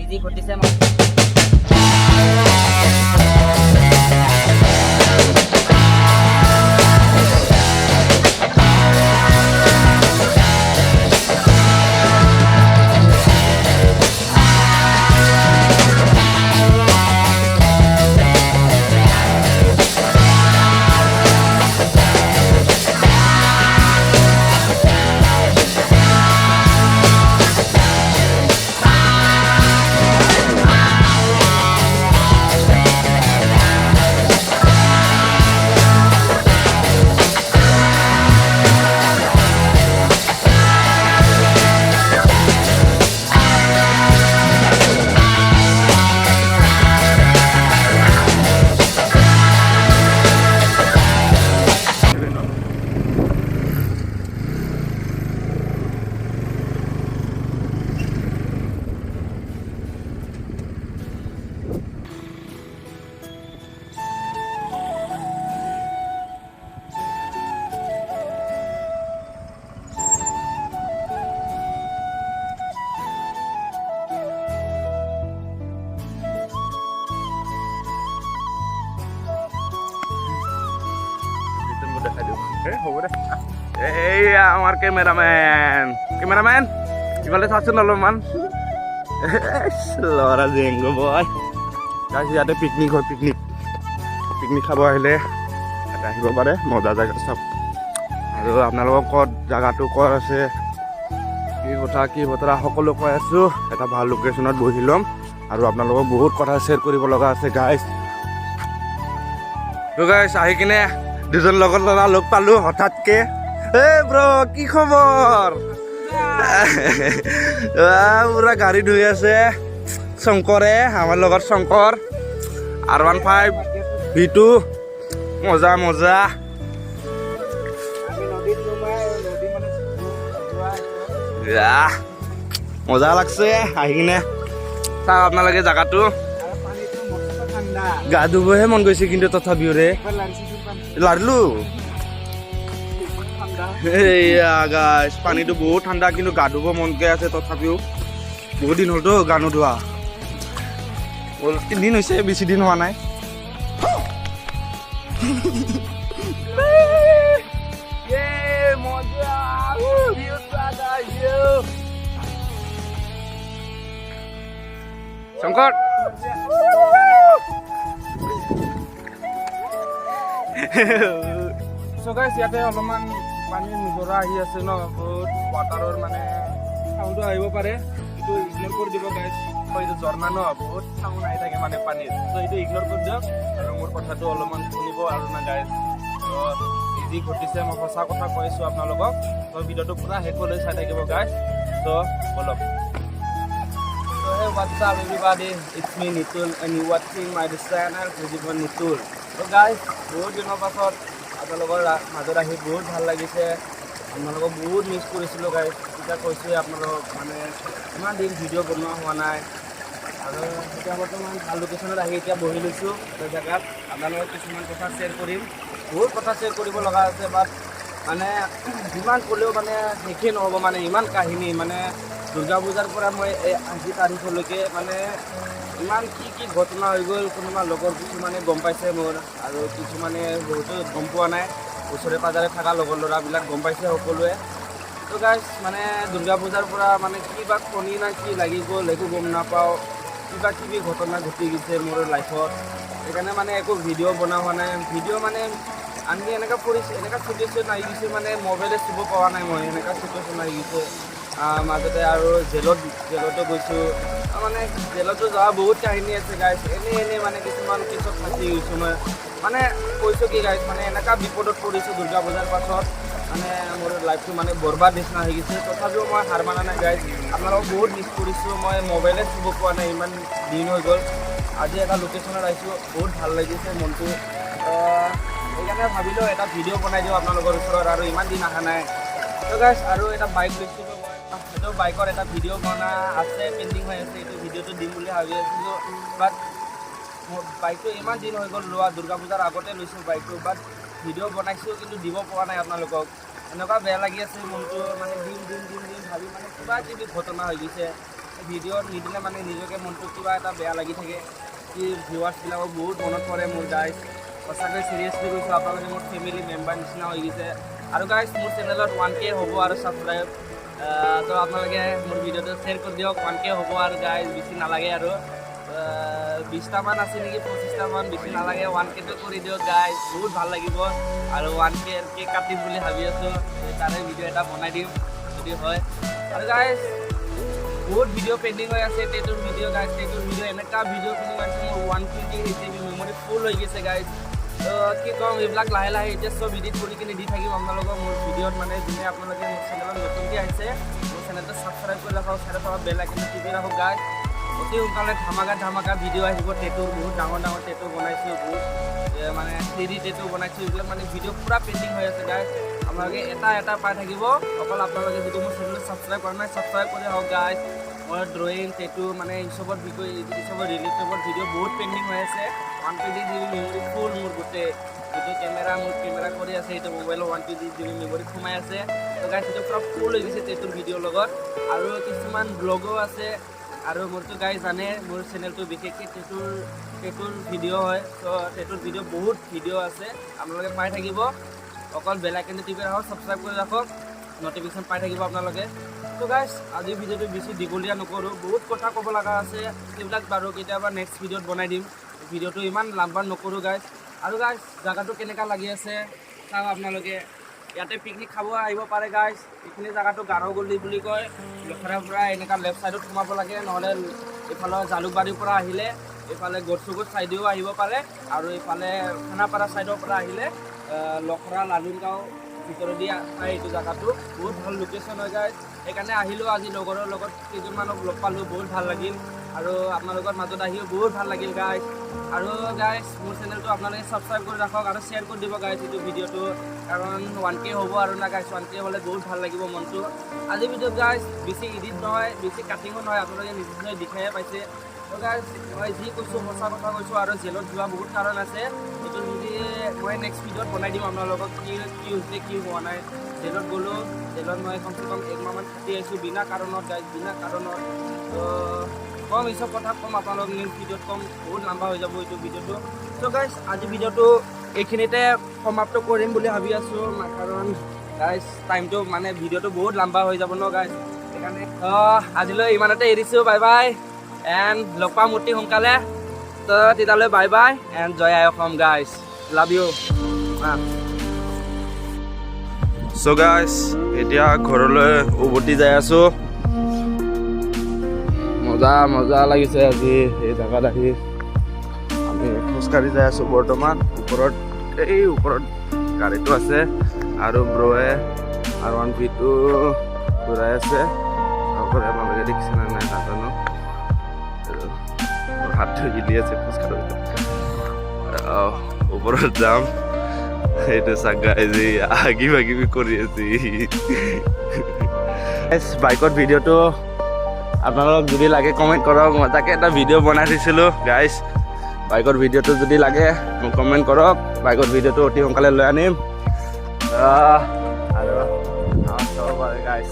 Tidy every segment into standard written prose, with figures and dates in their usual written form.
যি ঘটিছে হ'ব দে এইয়া আমাৰ কেমেৰামেন ইফালে চাচোন অলপমান ল'ৰা জেংগ বয় ইয়াতে পিকনিক হয় পিকনিক খাব আহিলে ইয়াতে আহিব পাৰে মজা জেগা চব আৰু আপোনালোকক ক'ত জেগাটো ক'ত আছে কি বতৰা সকলো কৈ আছোঁ এটা ভাল লোকেশ্যনত বহি ল'ম আৰু আপোনালোকক বহুত কথা শ্বেয়াৰ কৰিব লগা আছে গাইজ আহি কিনে দুজন লগৰ ল'ৰা লগ পালোঁ হঠাৎকে ব্ৰ কি খবৰ পুৰা গাড়ী ধুই আছে শংকৰে আমাৰ লগত শংকৰ R15 V2 মজা মজা লাগছে আহি কিনে চাওক আপোনালোকে জেগাটো গা ধুবহে মন গৈছে কিন্তু তথাপিও ৰে লাৰলো এইয়া গাইছ পানীটো বহুত ঠাণ্ডা কিন্তু গা ধুব মনকে আছে তথাপিও বহুত দিন হ'লতো গা নোধোৱা 3 দিন হৈছে বেছি দিন হোৱা নাই শংকৰ গাইছ ইয়াতে অলপমান পানী নিজৰা আহি আছে ন ৱাটাৰৰ মানে চাউণ্ডটো আহিব পাৰে এইটো ইগন'ৰ কৰি দিব গাইছ এইটো ঝৰ্ণা ন বহুত চাউণ্ড আহি থাকে মানে পানীত ত' এইটো ইগন'ৰ কৰি দিয়ক আৰু মোৰ কথাটো অলপমান শুনিব আৰু না গাইছ যি ঘটিছে মই সঁচা কথা কৈছোঁ আপোনালোকক ত' ভিডিঅ'টো পুৰা শেষলৈ চাই থাকিব গাইছ ত' বলক So hey, what's up everybody? It's me Nitul and you watching my channel Crazy Boy Nitul. So guys, বহুত দিনৰ পাছত আপোনালোকৰ মাজত আহি বহুত ভাল লাগিছে আপোনালোকক বহুত মিছ কৰিছিলোঁ গাইজ এতিয়া কৈছোঁ আপোনালোকক মানে ইমান দিন ভিডিঅ' বনোৱা হোৱা নাই আৰু এতিয়া বৰ্তমান ভাল লোকেশ্যনত আহি এতিয়া বহি লৈছোঁ এটা জেগাত আপোনালোকক কিছুমান কথা শ্বেয়াৰ কৰিম বহুত কথা শ্বেয়াৰ কৰিব লগা আছে বাট মানে যিমান ক'লেও মানে শেষেই নহ'ব মানে ইমান কাহিনী মানে দুৰ্গা পূজাৰ পৰা মই এই আজি তাৰিখলৈকে মানে ইমান কি ঘটনা হৈ গ'ল কোনোবা লগৰ কিছুমানে গম পাইছে মোৰ আৰু কিছুমানে বহুতো গম পোৱা নাই ওচৰে পাজৰে থকা লগৰ ল'ৰাবিলাক গম পাইছে সকলোৱে তো গাইজ মানে দুৰ্গা পূজাৰ পৰা মানে কিবা কণী না কি লাগি গ'ল একো গম নাপাওঁ কিবি ঘটনা ঘটি গৈছে মোৰ লাইফত সেইকাৰণে মানে একো ভিডিঅ' বনোৱা হোৱা নাই ভিডিঅ' মানে আনকি এনেকুৱা চিটুৱেশ্যন আহি গৈছে মানে মোবাইলে চুব পৰা নাই মই এনেকুৱা চিটুৱেশ্যন আহি গৈছে মাজতে আৰু জেলতো গৈছোঁ মানে জেলতো যোৱা বহুত কাহিনী আছে গাইজ এনেই মানে কিছুমান কেছত ফাঁচি গৈছোঁ মই মানে কৈছোঁ কি গাইজ মানে এনেকুৱা বিপদত পৰিছোঁ দুৰ্গা পূজাৰ পাছত মানে মোৰ লাইফটো মানে বৰবাদ নিচিনা হৈ গৈছে তথাপিও মই হাৰ মানা নাই গাইজ আপোনালোকক বহুত মিছ কৰিছোঁ মই মোবাইলে চুব পোৱা নাই ইমান দিন হৈ গ'ল আজি এটা লোকেশ্যনত আহিছোঁ বহুত ভাল লাগিছে মনটো সেইকাৰণে ভাবিলোঁ এটা ভিডিঅ' বনাই দিওঁ আপোনালোকৰ ওচৰত আৰু ইমান দিন অহা নাই তো গাইজ আৰু এটা বাইক লৈছিলোঁ সেইটো বাইকৰ এটা ভিডিঅ' বনা আছে পেইণ্টিং হৈ আছে এইটো ভিডিঅ'টো দিম বুলি ভাবি আছিলোঁ বাট মোৰ বাইকটো ইমান দিন হৈ গ'ল লোৱা দুৰ্গা পূজাৰ আগতে লৈছোঁ বাইকটো বাট ভিডিঅ' বনাইছোঁ কিন্তু দিব পৰা নাই আপোনালোকক এনেকুৱা বেয়া লাগি আছে মনটো মানে দিন ভাবি মানে কিবা ঘটনা হৈ গৈছে ভিডিঅ' নিদিলে মানে নিজকে মনটো কিবা এটা বেয়া লাগি থাকে কি ভিউৱাৰ্ছবিলাকক বহুত মনত পৰে মোৰ গাইজ সঁচাকৈ চিৰিয়াছলি কৈছোঁ আপোনালোকে মোৰ ফেমিলি মেম্বাৰ নিচিনা হৈ গৈছে আৰু গাইজ মোৰ চেনেলত 1K হ'ব আৰু ছাবস্ক্ৰাইব তো আপোনালোকে মোৰ ভিডিঅ'টো শ্বেয়াৰ কৰি দিয়ক 1K হ'ব আৰু গাইজ বেছি নালাগে আৰু 20টামান আছে নেকি 25টামান বেছি নালাগে 1Kটো কৰি দিয়ক গাইজ বহুত ভাল লাগিব আৰু 1K কেক কাটিম বুলি ভাবি আছোঁ তাৰে ভিডিঅ' এটা বনাই দিম যদি হয় আৰু গাইজ বহুত ভিডিঅ' পেণ্ডিং হৈ আছে টেটুৰ ভিডিঅ' গাইজ টেটুৰ ভিডিঅ' এনেকুৱা ভিডিঅ' পেণ্ডিং আছে মোৰ 120 GB মেমৰি ফুল হৈ গৈছে গাইজ কি ক'ম এইবিলাক লাহে লাহে এতিয়া চব এডিট কৰি কিনে দি থাকিম আপোনালোকক মোৰ ভিডিঅ'ত মানে যোনে আপোনালোকে মোৰ চেনেলত নতুনকৈ আহিছে মোৰ চেনেলটো ছাবস্ক্ৰাইব কৰি ৰাখক চাইডত থকা বেল আইকনটো টিপি ৰাখক গাইজ অতি সোনকালে ধামাকা ভিডিঅ' আহিব টেটুৰ বহুত ডাঙৰ টেটু বনাইছোঁ বহুত মানে 3D টেটু বনাইছোঁ এইবিলাক মানে ভিডিঅ' পূৰা পেণ্ডিং হৈ আছে গাইজ আপোনালোকে এটা পাই থাকিব অকল আপোনালোকে যদি মোৰ চেনেলটো ছাবস্ক্ৰাইব কৰা নাই ছাবস্ক্ৰাইব কৰি হওক গাইজ মোৰ ড্ৰয়িং টেটু মানে এইচবৰ বিষয়ে এইচবৰ ৰিলেটেবল ভিডিঅ' বহুত পেণ্ডিং হৈ আছে 120 GB মেমৰি ফুল মোৰ গোটেই যিটো কেমেৰা কৰি আছে এইটো মোবাইলৰ 120 GB মেমৰি সোমাই আছে তো গাইজ সেইটো পূৰা ফুল হৈ গৈছে টেটুৰ ভিডিঅ'ৰ লগত আৰু কিছুমান ব্লগো আছে আৰু মোৰতো গাইজ জানে মোৰ চেনেলটো বিশেষকৈ টেটুৰ ভিডিঅ' হয় ত' টেটুৰ ভিডিঅ' বহুত ভিডিঅ' আছে আপোনালোকে পাই থাকিব অকল বেল আইকনটো টিপি ৰাখক ছাবস্ক্ৰাইব কৰি ৰাখক নটিফিকেশ্যন পাই থাকিব আপোনালোকে তো গাইজ আজিৰ ভিডিঅ'টো বেছি দীঘলীয়া নকৰোঁ বহুত কথা ক'ব লগা আছে সেইবিলাক বাৰু কেতিয়াবা নেক্সট ভিডিঅ'ত বনাই দিম ভিডিঅ'টো ইমান লাম্বা নকৰোঁ গাইজ আৰু গাইজ জাগাটো কেনেকুৱা লাগি আছে চাওক আপোনালোকে ইয়াতে পিকনিক খাব আহিব পাৰে গাইজ এইখিনি জাগাটো গাৰো গলি বুলি কয় লখৰাৰ পৰা এনেকুৱা লেফ্ট ছাইডত সোমাব লাগে নহ'লে এইফালে জালুকবাৰীৰ পৰা আহিলে এইফালে গড়চুগুট ছাইডেও আহিব পাৰে আৰু এইফালে খানাপাৰা ছাইডৰ পৰা আহিলে লখৰা লালুনগাঁও ভিতৰেদি পায় এইটো জাগাটো বহুত ভাল লোকেশ্যন হয় গাইজ সেইকাৰণে আহিলোঁ আজি লগৰৰ লগত কেইজনমানক লগ পালোঁ বহুত ভাল লাগিল আৰু আপোনালোকৰ মাজত আহিও বহুত ভাল লাগিল গাইজ আৰু গাইজ মোৰ চেনেলটো আপোনালোকে ছাবস্ক্ৰাইব কৰি ৰাখক আৰু শ্বেয়াৰ কৰি দিব গাইজ এইটো ভিডিঅ'টো কাৰণ 1K হ'ব আৰু না গাইজ 1K হ'লে বহুত ভাল লাগিব মনটো আজি ভিডিঅ'ত গাইজ বেছি এডিট নহয় বেছি কাটিঙো নহয় আপোনালোকে নিশ্চয় দেখাই পাইছে তো গাইজ মই যি কৈছোঁ সঁচা কথা কৈছোঁ আৰু জেলত যোৱা বহুত কাৰণ আছে এইটো যদি মই নেক্সট ভিডিঅ'ত বনাই দিম আপোনালোকক কি হৈছে কি হোৱা নাই জেলত গ'লোঁ জেলত মই কমচে কম 1 মাহমান থাকি আহিছোঁ বিনা কাৰণত গাইজ বিনা কাৰণত তো কম এইসব কথা কম আপোনালোক নেক্সট ভিডিঅ'ত কম বহুত লম্বা হৈ যাব এইটো ভিডিঅ'টো তো গাইজ আজি ভিডিঅ'টো এইখিনিতে সমাপ্ত কৰিম বুলি ভাবি আছোঁ কাৰণ গাইজ টাইমটো মানে ভিডিঅ'টো বহুত লম্বা হৈ যাব ন গাইজ সেইকাৰণে আজিলৈ ইমানতে এৰিছোঁ বাই বাই এণ্ড লগ পাম অতি সোনকালে তো তেতিয়ালৈ বাই বাই এণ্ড জয় আই অসম guys love you so' guys এতিয়া ঘৰলৈ উভতি যাই আছোঁ মজা লাগিছে আজি এই জেগাত আহি আমি খোজকাঢ়ি যাই আছোঁ বৰ্তমান ওপৰত গাড়ীটো আছে আৰু ব্ৰ'য়ে R1V2 ঘূৰাই আছে তাৰপৰে আপোনালোকে দেখিছে না নাই নাজানো হাতটো গিলি আছে খোজকাঢ়ি ওপৰত যাম এইটো চাগা যে আগিবি কৰি আছে বাইকত ভিডিঅ'টো আপোনালোকক যদি লাগে কমেণ্ট কৰক মই তাকে এটা ভিডিঅ' বনাই থৈছিলোঁ গাইজ বাইকৰ ভিডিঅ'টো যদি লাগে মোক কমেণ্ট কৰক বাইকৰ ভিডিঅ'টো অতি সোনকালে লৈ আনিম আৰু চাব পাৰে গাইজ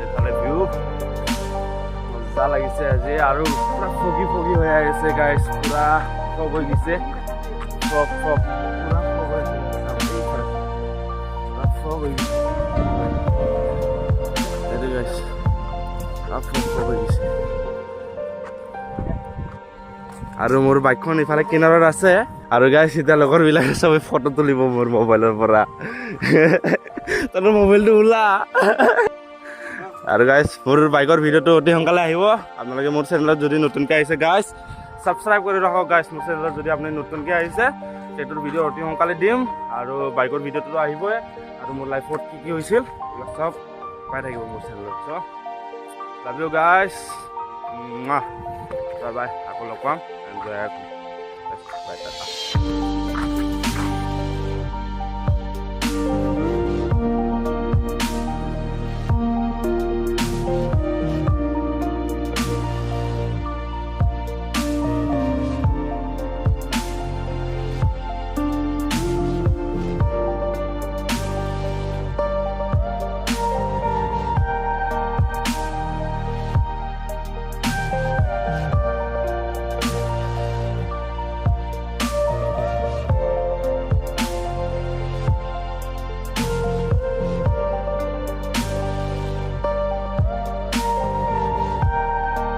এইফালে ভিউ মজা লাগিছে আজি আৰু পুৰা ফগি হৈ আহিছে গাইজ পুৰা ফগ হৈ গৈছে ফগ পুৰা ফগ হৈ গৈছে এইটো গাইজ আৰু মোৰ বাইকখন ইফালে কিনাৰত আছে আৰু গাইজ এতিয়া লগৰবিলাকে চবে ফটো তুলিব মোৰ মোবাইলৰ পৰা তোৰ মোবাইলটো ওলা আৰু গাইজ মোৰ বাইকৰ ভিডিঅ'টো অতি সোনকালে আহিব আপোনালোকে মোৰ চেনেলত যদি নতুনকৈ আহিছে গাইজ ছাবস্ক্ৰাইব কৰি ৰাখক গাইজ মোৰ চেনেলত যদি আপুনি নতুনকৈ আহিছে সেইটোৰ ভিডিঅ' অতি সোনকালে দিম আৰু বাইকৰ ভিডিঅ'টো আহিবই আৰু মোৰ লাইফত কি হৈছিল এইবিলাক চব পাই থাকিব মোৰ চেনেলত চ' love you guys bye bye aku lokwam and bye tata আছে।